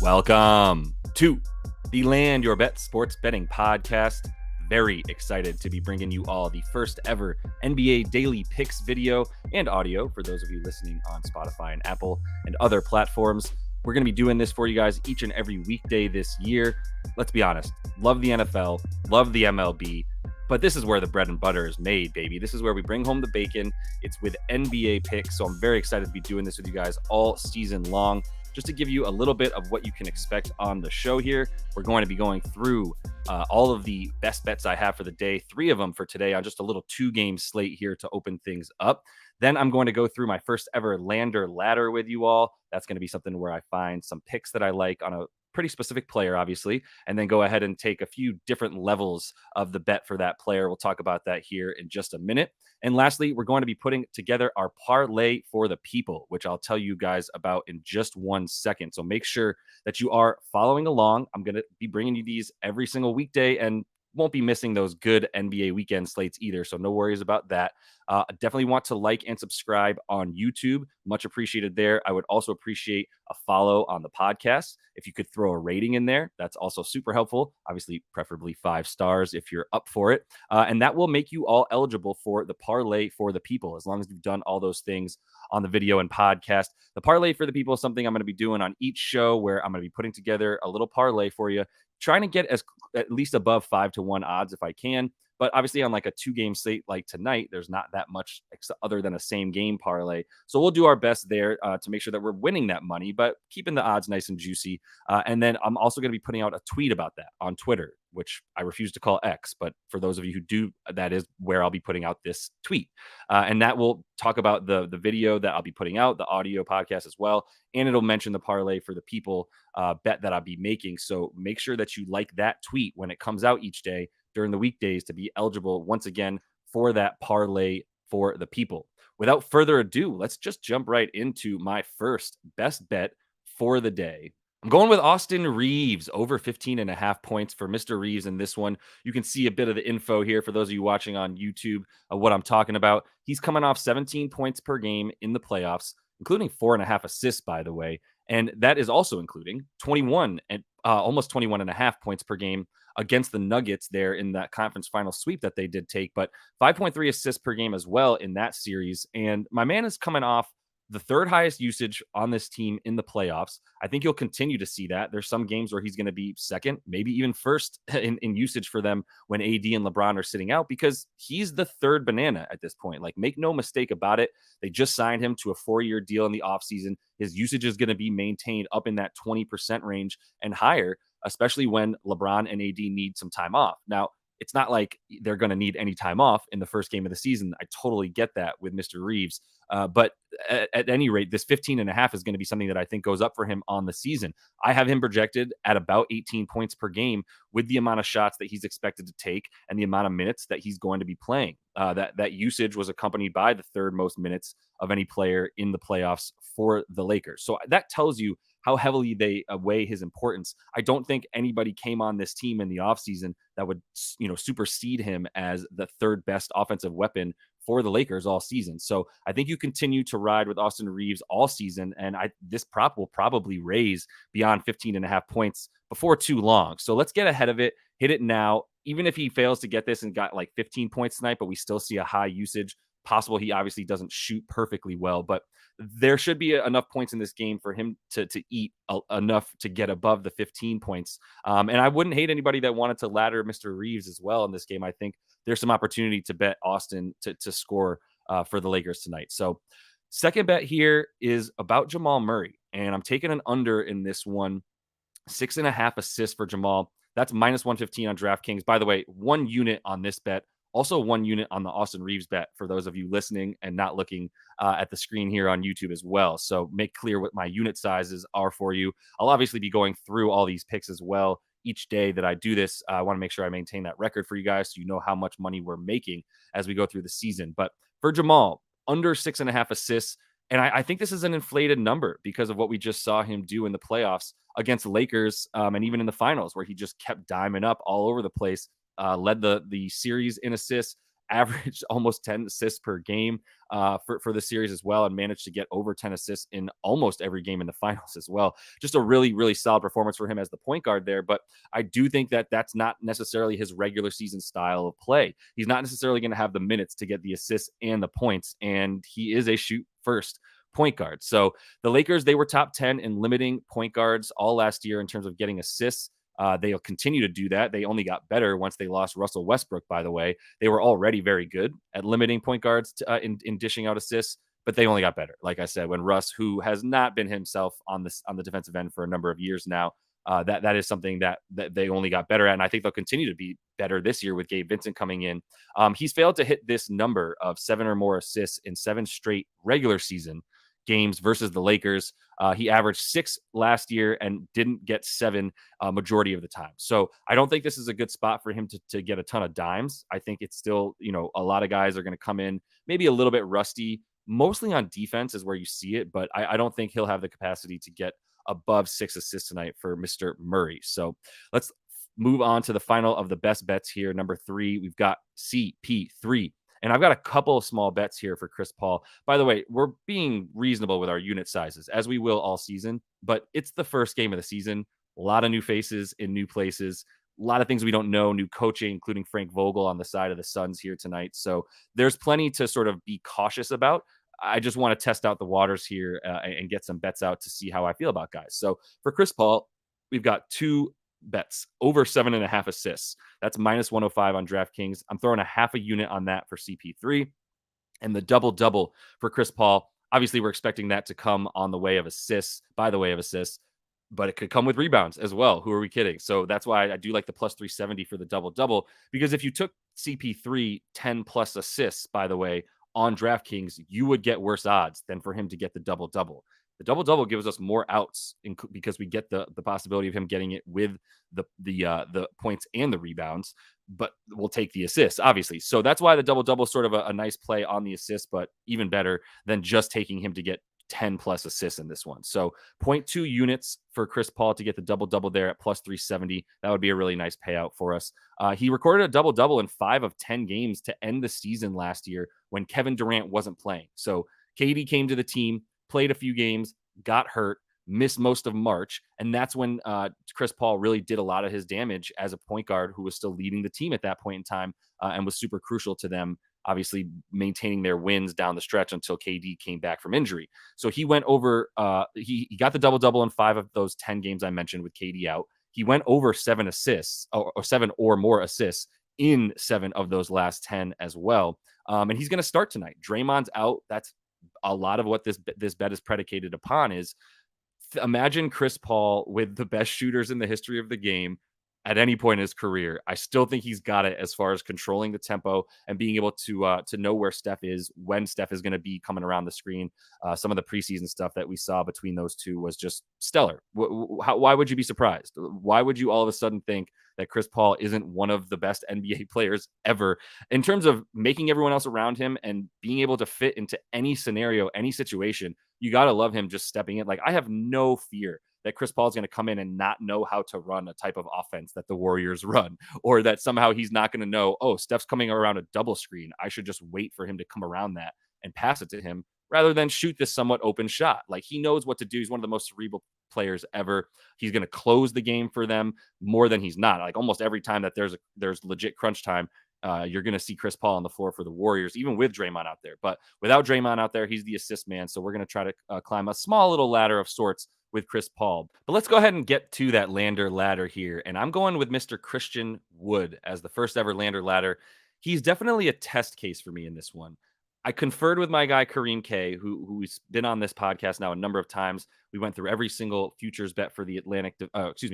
Welcome to the Land Your Bet Sports Betting Podcast. Very excited to be bringing you all the first ever NBA Daily Picks video and audio for those of you listening on Spotify and Apple and other platforms. We're going to be doing this for you guys each and every weekday this year. Let's be honest, love the NFL, love the MLB, but this is where the bread and butter is made, baby. This is where we bring home the bacon. It's with NBA picks, so I'm very excited to be doing this with you guys all season long. Just to give you a little bit of what you can expect on the show here, we're going to be going through all of the best bets I have for the day, 3 of them for today on just a little 2-game slate here to open things up. Then I'm going to go through my first ever Lander ladder with you all. That's going to be something where I find some picks that I like on a pretty specific player, obviously, and then go ahead and take a few different levels of the bet for that player. We'll talk about that here in just a minute. And lastly, we're going to be putting together our parlay for the people, which I'll tell you guys about in just 1 second. So make sure that you are following along. I'm going to be bringing you these every single weekday and won't be missing those good NBA weekend slates either. So no worries about that. Definitely want to like and subscribe on YouTube. Much appreciated there. I would also appreciate a follow on the podcast. If you could throw a rating in there, that's also super helpful. Obviously, preferably 5 stars if you're up for it. And that will make you all eligible for the parlay for the people, as long as you've done all those things on the video and podcast. The parlay for the people is something I'm going to be doing on each show, where I'm going to be putting together a little parlay for you, trying to get at least above 5-1 odds if I can. But obviously on like a 2-game slate like tonight, there's not that much other than a same game parlay. So we'll do our best there to make sure that we're winning that money, but keeping the odds nice and juicy. And then I'm also going to be putting out a tweet about that on Twitter, which I refuse to call X. But for those of you who do, that is where I'll be putting out this tweet. And that will talk about the video that I'll be putting out, the audio podcast as well. And it'll mention the parlay for the people bet that I'll be making. So make sure that you like that tweet when it comes out each day during the weekdays to be eligible once again for that parlay for the people. Without further ado, let's just jump right into my first best bet for the day. I'm going with Austin Reeves over 15.5 points for Mr. Reeves in this one. You can see a bit of the info here for those of you watching on YouTube of what I'm talking about. He's coming off 17 points per game in the playoffs, including 4.5 assists, by the way. And that is also including 21 and almost 21.5 points per game against the Nuggets there in that conference final sweep that they did take, but 5.3 assists per game as well in that series. And my man is coming off the 3rd highest usage on this team in the playoffs. I think you'll continue to see that. There's some games where he's going to be 2nd, maybe even 1st in usage for them when AD and LeBron are sitting out, because he's the 3rd banana at this point. Like, make no mistake about it. They just signed him to a 4-year deal in the offseason. His usage is going to be maintained up in that 20% range and higher, especially when LeBron and AD need some time off. Now, it's not like they're going to need any time off in the first game of the season. I totally get that with Mr. Reeves. But at any rate, this 15.5 is going to be something that I think goes up for him on the season. I have him projected at about 18 points per game with the amount of shots that he's expected to take and the amount of minutes that he's going to be playing. That usage was accompanied by the 3rd most minutes of any player in the playoffs for the Lakers. So that tells you how heavily they weigh his importance. I don't think anybody came on this team in the offseason that would, supersede him as the 3rd best offensive weapon for the Lakers all season. So I think you continue to ride with Austin Reeves all season, and this prop will probably raise beyond 15.5 points before too long. So let's get ahead of it, hit it now. Even if he fails to get this and got like 15 points tonight, but we still see a high usage, possible he obviously doesn't shoot perfectly well, but there should be enough points in this game for him to eat enough to get above the 15 points. And I wouldn't hate anybody that wanted to ladder Mr. Reeves as well in this game. I think there's some opportunity to bet Austin to score for the Lakers tonight. So second bet here is about Jamal Murray, and I'm taking an under in this one. 6.5 assists for Jamal. That's minus 115 on DraftKings. By the way, 1 unit on this bet. Also 1 unit on the Austin Reeves bet for those of you listening and not looking at the screen here on YouTube as well. So make clear what my unit sizes are for you. I'll obviously be going through all these picks as well each day that I do this. I want to make sure I maintain that record for you guys so you know how much money we're making as we go through the season. But for Jamal, under 6.5 assists. And I think this is an inflated number because of what we just saw him do in the playoffs against the Lakers and even in the finals, where he just kept diming up all over the place, led the series in assists, averaged almost 10 assists per game for the series as well, and managed to get over 10 assists in almost every game in the finals as well. Just a really, really solid performance for him as the point guard there. But I do think that that's not necessarily his regular season style of play. He's not necessarily going to have the minutes to get the assists and the points, and he is a shoot first point guard. So the Lakers, they were top 10 in limiting point guards all last year in terms of getting assists. They'll continue to do that. They only got better once they lost Russell Westbrook, by the way. They were already very good at limiting point guards in dishing out assists, but they only got better. Like I said, when Russ, who has not been himself on the defensive end for a number of years now, that is something that they only got better at. And I think they'll continue to be better this year with Gabe Vincent coming in. He's failed to hit this number of 7 or more assists in 7 straight regular season games versus the Lakers. He averaged 6 last year and didn't get 7 majority of the time. So I don't think this is a good spot for him to get a ton of dimes. I think it's still, a lot of guys are going to come in maybe a little bit rusty, mostly on defense is where you see it, but I don't think he'll have the capacity to get above 6 assists tonight for Mr. Murray. So let's move on to the final of the best bets here. Number 3, we've got CP3. And I've got a couple of small bets here for Chris Paul. By the way, we're being reasonable with our unit sizes, as we will all season, but it's the first game of the season. A lot of new faces in new places, a lot of things we don't know, new coaching, including Frank Vogel on the side of the Suns here tonight. So there's plenty to sort of be cautious about. I just want to test out the waters here and get some bets out to see how I feel about guys. So for Chris Paul, we've got 2 bets over 7.5 assists. That's minus 105 on DraftKings. I'm throwing a half a unit on that for CP3, and the double for Chris Paul. Obviously, we're expecting that to come on the way of assists, by the way of assists, but it could come with rebounds as well. Who are we kidding? So that's why I do like the plus 370 for the double, because if you took CP3 10 plus assists, by the way, on DraftKings, you would get worse odds than for him to get the double. The double gives us more outs because we get the possibility of him getting it with the points and the rebounds, but we'll take the assists, obviously. So that's why the double is sort of a nice play on the assist, but even better than just taking him to get 10 plus assists in this one. So 0.2 units for Chris Paul to get the double there at plus 370. That would be a really nice payout for us. He recorded a double in 5 of 10 games to end the season last year when Kevin Durant wasn't playing. So KD came to the team, played a few games, got hurt, missed most of March. And that's when Chris Paul really did a lot of his damage as a point guard who was still leading the team at that point in time and was super crucial to them, obviously maintaining their wins down the stretch until KD came back from injury. So he went over, he got the double in 5 of those 10 games I mentioned with KD out. He went over 7 assists or 7 or more assists in 7 of those last 10 as well. And he's going to start tonight. Draymond's out. That's a lot of what this bet is predicated upon. Is imagine Chris Paul with the best shooters in the history of the game at any point in his career. I still think he's got it as far as controlling the tempo and being able to know where Steph is, when Steph is going to be coming around the screen. Some of the preseason stuff that we saw between those two was just stellar. Why would you be surprised? Why would you all of a sudden think that Chris Paul isn't one of the best NBA players ever in terms of making everyone else around him and being able to fit into any scenario, any situation? You got to love him just stepping in. Like, I have no fear that Chris Paul is going to come in and not know how to run a type of offense that the Warriors run, or that somehow he's not going to know, oh, Steph's coming around a double screen, I should just wait for him to come around that and pass it to him rather than shoot this somewhat open shot. Like, he knows what to do. He's one of the most cerebral players ever. He's going to close the game for them more than he's not. Like, almost every time that there's legit crunch time, you're going to see Chris Paul on the floor for the Warriors, even with Draymond out there. But without Draymond out there, he's the assist man. So we're going to try to climb a small little ladder of sorts with Chris Paul. But let's go ahead and get to that Lander ladder here. And I'm going with Mr. Christian Wood as the first ever Lander ladder. He's definitely a test case for me in this one. I conferred with my guy, Kareem K, who's been on this podcast now a number of times. We went through every single futures bet for the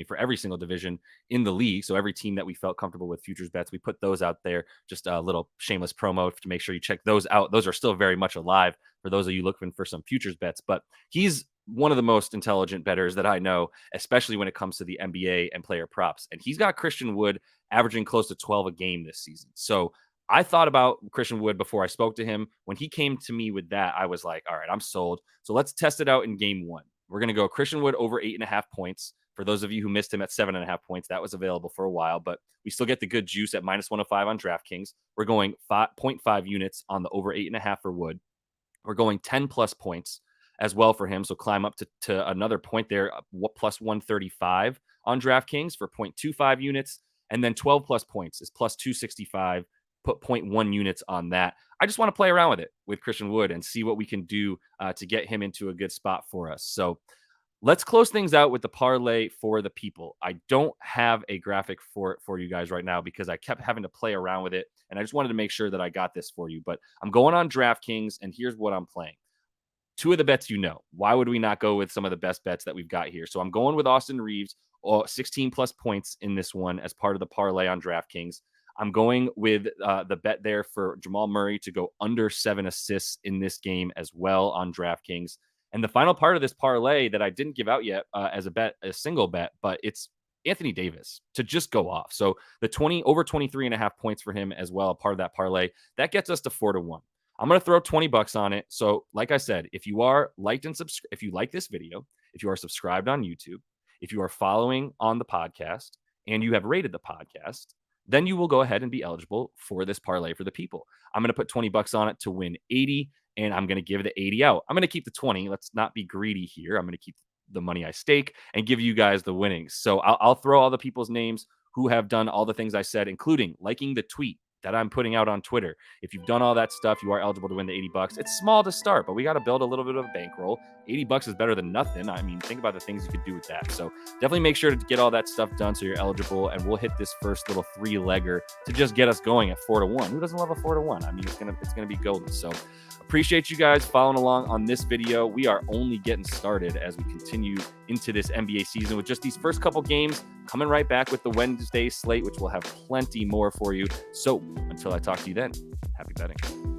for every single division in the league. So every team that we felt comfortable with futures bets, we put those out there. Just a little shameless promo to make sure you check those out. Those are still very much alive for those of you looking for some futures bets. But he's one of the most intelligent bettors that I know, especially when it comes to the NBA and player props. And he's got Christian Wood averaging close to 12 a game this season. So I thought about Christian Wood before I spoke to him. When he came to me with that, I was like, all right, I'm sold. So let's test it out in game 1. We're going to go Christian Wood over 8.5 points For those of you who missed him at 7.5 points, that was available for a while, but we still get the good juice at -105 on DraftKings. We're going 0.5 units on the over 8.5 for Wood. We're going 10 plus points as well for him. So climb up to another point there, plus 135 on DraftKings for 0.25 units. And then 12 plus points is plus 265. Put 0.1 units on that. I just want to play around with it with Christian Wood and see what we can do to get him into a good spot for us. So let's close things out with the parlay for the people. I don't have a graphic for you guys right now because I kept having to play around with it, and I just wanted to make sure that I got this for you. But I'm going on DraftKings, and here's what I'm playing. Two of the bets you know. Why would we not go with some of the best bets that we've got here? So I'm going with Austin Reeves, 16 plus points in this one as part of the parlay on DraftKings. I'm going with the bet there for Jamal Murray to go under 7 assists in this game as well on DraftKings. And the final part of this parlay that I didn't give out yet as a single bet, but it's Anthony Davis to just go off. So the over 23.5 points for him as well, part of that parlay, that gets us to 4-1. I'm going to throw $20 on it. So like I said, if you are if you like this video, if you are subscribed on YouTube, if you are following on the podcast and you have rated the podcast, then you will go ahead and be eligible for this parlay for the people. I'm going to put $20 on it to win 80. And I'm going to give the 80 out. I'm going to keep the 20. Let's not be greedy here. I'm going to keep the money I stake and give you guys the winnings. So I'll throw all the people's names who have done all the things I said, including liking the tweet that I'm putting out on Twitter. If you've done all that stuff, you are eligible to win the $80. It's small to start, but we got to build a little bit of a bankroll. $80 is better than nothing. I mean, think about the things you could do with that. So definitely make sure to get all that stuff done so you're eligible, and we'll hit this first little 3-legger to just get us going at 4-1. Who doesn't love a 4-1? I mean, it's gonna be golden. So appreciate you guys following along on this video. We are only getting started as we continue into this NBA season with just these first couple games, coming right back with the Wednesday slate, which will have plenty more for you. So until I talk to you then, happy betting.